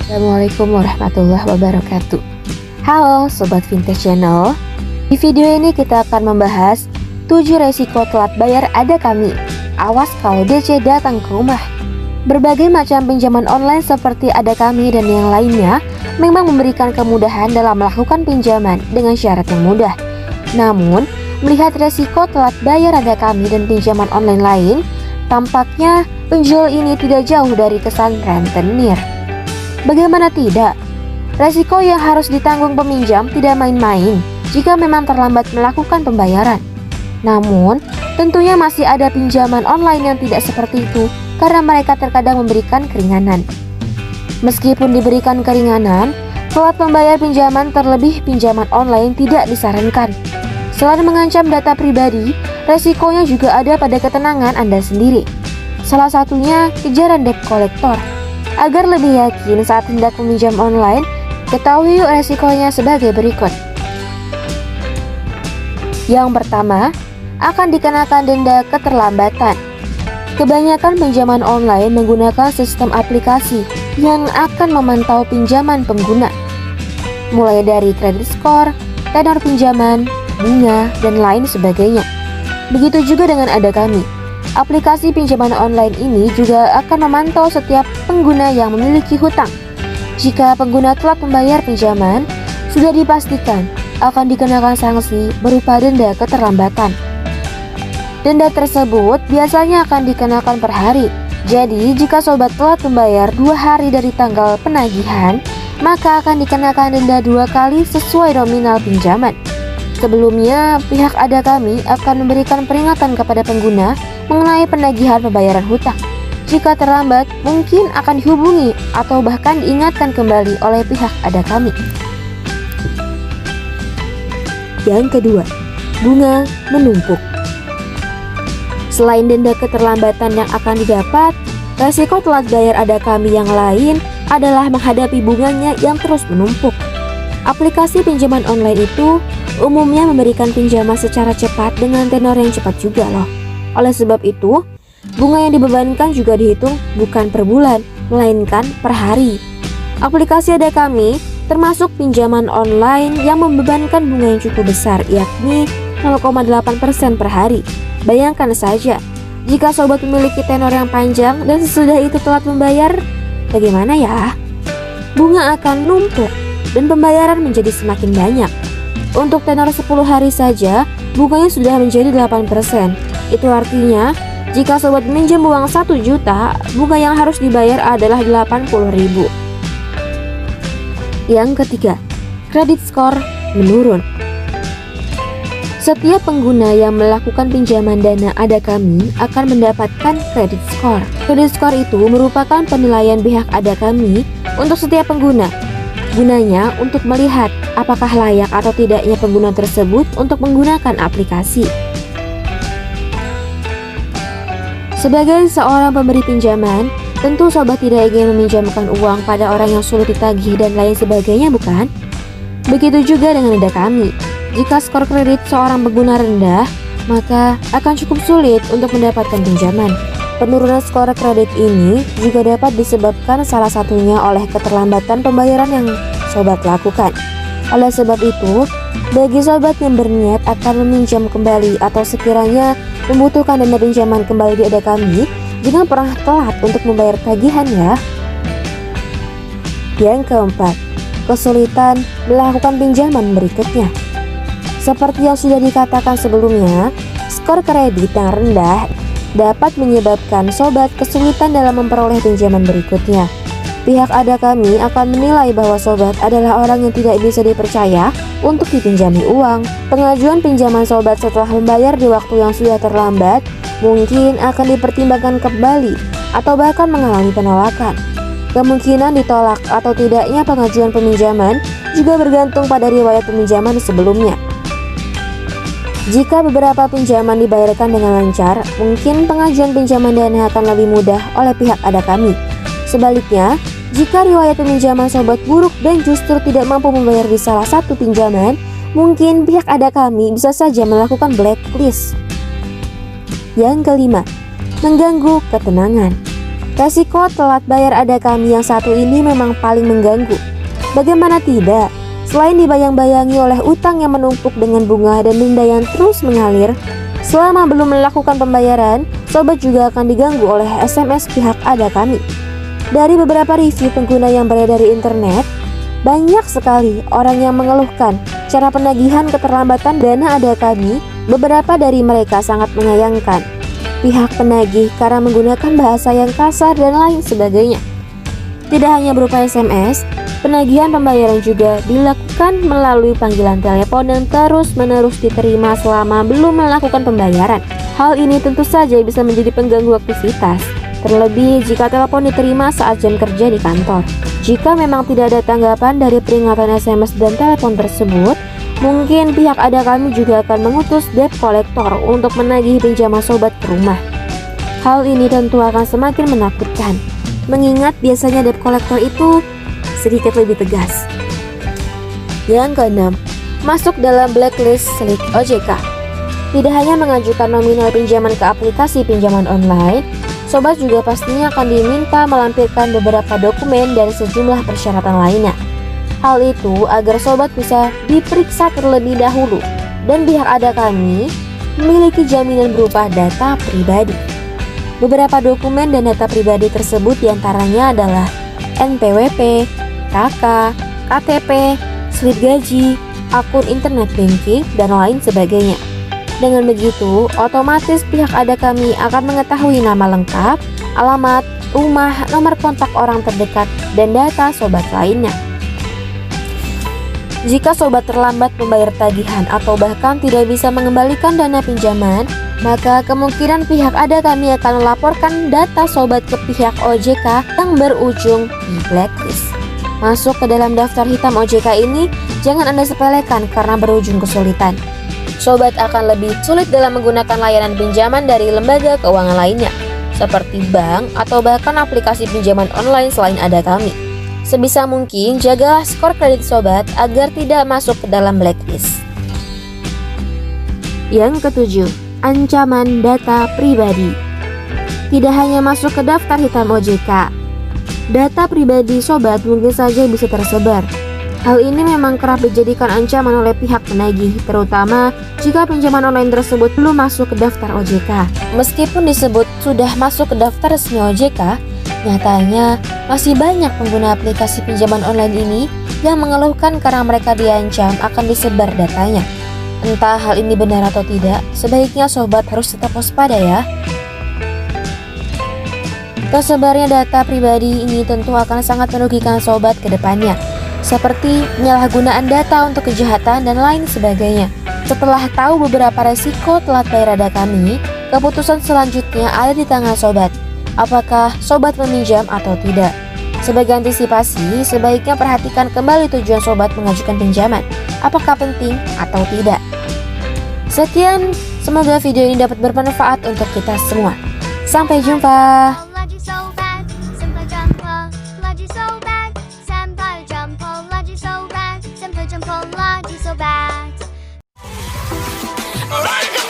Assalamualaikum warahmatullahi wabarakatuh. Halo Sobat Vintage Channel. Di video ini kita akan membahas 7 resiko telat bayar Ada Kami. Awas kalau DC datang ke rumah. Berbagai macam pinjaman online seperti Ada Kami dan yang lainnya memang memberikan kemudahan dalam melakukan pinjaman dengan syarat yang mudah. Namun, melihat resiko telat bayar Ada Kami dan pinjaman online lain, tampaknya penjual ini tidak jauh dari kesan rentenir. Bagaimana tidak? Resiko yang harus ditanggung peminjam tidak main-main jika memang terlambat melakukan pembayaran. Namun, tentunya masih ada pinjaman online yang tidak seperti itu karena mereka terkadang memberikan keringanan. Meskipun diberikan keringanan, telat membayar pinjaman terlebih pinjaman online tidak disarankan. Selain mengancam data pribadi, resikonya juga ada pada ketenangan Anda sendiri. Salah satunya kejaran debt collector. Agar lebih yakin saat hendak meminjam online, ketahui resikonya sebagai berikut. Yang pertama, akan dikenakan denda keterlambatan. Kebanyakan pinjaman online menggunakan sistem aplikasi yang akan memantau pinjaman pengguna, mulai dari kredit skor, tenor pinjaman, bunga, dan lain sebagainya. Begitu juga dengan Ada Kami. Aplikasi pinjaman online ini juga akan memantau setiap pengguna yang memiliki hutang. Jika pengguna telat membayar pinjaman, sudah dipastikan akan dikenakan sanksi berupa denda keterlambatan. Denda tersebut biasanya akan dikenakan per hari. Jadi, jika sobat telat membayar 2 hari dari tanggal penagihan, maka akan dikenakan denda 2 kali sesuai nominal pinjaman. Sebelumnya, pihak Ada Kami akan memberikan peringatan kepada pengguna mengenai penagihan pembayaran hutang. Jika terlambat, mungkin akan dihubungi atau bahkan diingatkan kembali oleh pihak Ada Kami. Yang kedua, bunga menumpuk. Selain denda keterlambatan yang akan didapat, resiko telat bayar Ada Kami yang lain adalah menghadapi bunganya yang terus menumpuk. Aplikasi pinjaman online itu umumnya memberikan pinjaman secara cepat dengan tenor yang cepat juga loh. Oleh sebab itu, bunga yang dibebankan juga dihitung bukan per bulan, melainkan per hari. Aplikasi Ada Kami termasuk pinjaman online yang membebankan bunga yang cukup besar, yakni 0,8% per hari. Bayangkan saja, jika sobat memiliki tenor yang panjang dan sesudah itu telat membayar, bagaimana ya? Bunga akan numpuk dan pembayaran menjadi semakin banyak. Untuk tenor 10 hari saja, bunganya sudah menjadi 8%. Itu artinya, jika sobat meminjam uang 1 juta, bunga yang harus dibayar adalah 80.000. Yang ketiga, kredit skor menurun. Setiap pengguna yang melakukan pinjaman dana Ada Kami akan mendapatkan kredit skor. Kredit skor itu merupakan penilaian pihak Ada Kami untuk setiap pengguna. Gunanya untuk melihat apakah layak atau tidaknya pengguna tersebut untuk menggunakan aplikasi. Sebagai seorang pemberi pinjaman, tentu sobat tidak ingin meminjamkan uang pada orang yang sulit ditagih dan lain sebagainya, bukan? Begitu juga dengan Ada Kami. Jika skor kredit seorang pengguna rendah, maka akan cukup sulit untuk mendapatkan pinjaman. Penurunan skor kredit ini juga dapat disebabkan salah satunya oleh keterlambatan pembayaran yang sobat lakukan. Oleh sebab itu, bagi sobat yang berniat akan meminjam kembali atau sekiranya membutuhkan dana pinjaman kembali di Ada Kami, jangan pernah telat untuk membayar tagihan ya. Yang keempat, kesulitan melakukan pinjaman berikutnya. Seperti yang sudah dikatakan sebelumnya, skor kredit yang rendah dapat menyebabkan sobat kesulitan dalam memperoleh pinjaman berikutnya. Pihak Ada Kami akan menilai bahwa sobat adalah orang yang tidak bisa dipercaya untuk dipinjami uang. Pengajuan pinjaman sobat setelah membayar di waktu yang sudah terlambat mungkin akan dipertimbangkan kembali atau bahkan mengalami penolakan. Kemungkinan ditolak atau tidaknya pengajuan peminjaman juga bergantung pada riwayat peminjaman sebelumnya. Jika beberapa pinjaman dibayarkan dengan lancar, mungkin pengajuan pinjaman dana akan lebih mudah oleh pihak Ada Kami. Sebaliknya, jika riwayat peminjaman sobat buruk dan justru tidak mampu membayar di salah satu pinjaman, mungkin pihak Ada Kami bisa saja melakukan blacklist. Yang kelima, mengganggu ketenangan. Resiko telat bayar ada kami yang satu ini memang paling mengganggu. Bagaimana tidak? Selain dibayang-bayangi oleh utang yang menumpuk dengan bunga dan denda yang terus mengalir, selama belum melakukan pembayaran, sobat juga akan diganggu oleh SMS pihak ada kami. Dari beberapa review pengguna yang beredar di internet, banyak sekali orang yang mengeluhkan cara penagihan keterlambatan dana ada kami. Beberapa dari mereka sangat menyayangkan pihak penagih karena menggunakan bahasa yang kasar dan lain sebagainya. Tidak hanya berupa SMS, penagihan pembayaran juga dilakukan melalui panggilan telepon dan terus-menerus diterima selama belum melakukan pembayaran. Hal ini tentu saja bisa menjadi pengganggu aktivitas, terlebih jika telepon diterima saat jam kerja di kantor. Jika memang tidak ada tanggapan dari peringatan SMS dan telepon tersebut, mungkin pihak ada kami juga akan mengutus debt collector untuk menagih pinjaman sobat ke rumah. Hal ini tentu akan semakin menakutkan, mengingat biasanya debt collector itu sedikit lebih tegas. Yang keenam, masuk dalam blacklist Slick OJK. Tidak hanya mengajukan nominal pinjaman ke aplikasi pinjaman online, sobat juga pastinya akan diminta melampirkan beberapa dokumen dan sejumlah persyaratan lainnya. Hal itu agar sobat bisa diperiksa terlebih dahulu dan pihak ada kami memiliki jaminan berupa data pribadi. Beberapa dokumen dan data pribadi tersebut diantaranya adalah NPWP, KK, KTP, slip gaji, akun internet banking, dan lain sebagainya. Dengan begitu, otomatis pihak ada kami akan mengetahui nama lengkap, alamat, rumah, nomor kontak orang terdekat, dan data sobat lainnya. Jika sobat terlambat membayar tagihan atau bahkan tidak bisa mengembalikan dana pinjaman, maka kemungkinan pihak ada kami akan melaporkan data sobat ke pihak OJK yang berujung di blacklist. Masuk ke dalam daftar hitam OJK ini jangan Anda sepelekan karena berujung kesulitan. Sobat akan lebih sulit dalam menggunakan layanan pinjaman dari lembaga keuangan lainnya, seperti bank atau bahkan aplikasi pinjaman online selain ada kami. Sebisa mungkin jagalah skor kredit sobat agar tidak masuk ke dalam blacklist. Yang ketujuh, ancaman data pribadi. Tidak hanya masuk ke daftar hitam OJK, data pribadi sobat mungkin saja bisa tersebar. Hal ini memang kerap dijadikan ancaman oleh pihak penagih, terutama jika pinjaman online tersebut belum masuk ke daftar OJK. Meskipun disebut sudah masuk ke daftar resmi OJK, nyatanya masih banyak pengguna aplikasi pinjaman online ini yang mengeluhkan karena mereka diancam akan disebar datanya. Entah hal ini benar atau tidak, sebaiknya sobat harus tetap waspada ya. Tersebarnya data pribadi ini tentu akan sangat merugikan sobat ke depannya, seperti penyalahgunaan data untuk kejahatan dan lain sebagainya. Setelah tahu beberapa resiko telat bayar ada kami, keputusan selanjutnya ada di tangan sobat. Apakah sobat meminjam atau tidak? Sebagai antisipasi, sebaiknya perhatikan kembali tujuan sobat mengajukan pinjaman. Apakah penting atau tidak? Sekian, semoga video ini dapat bermanfaat untuk kita semua. Sampai jumpa. Alright.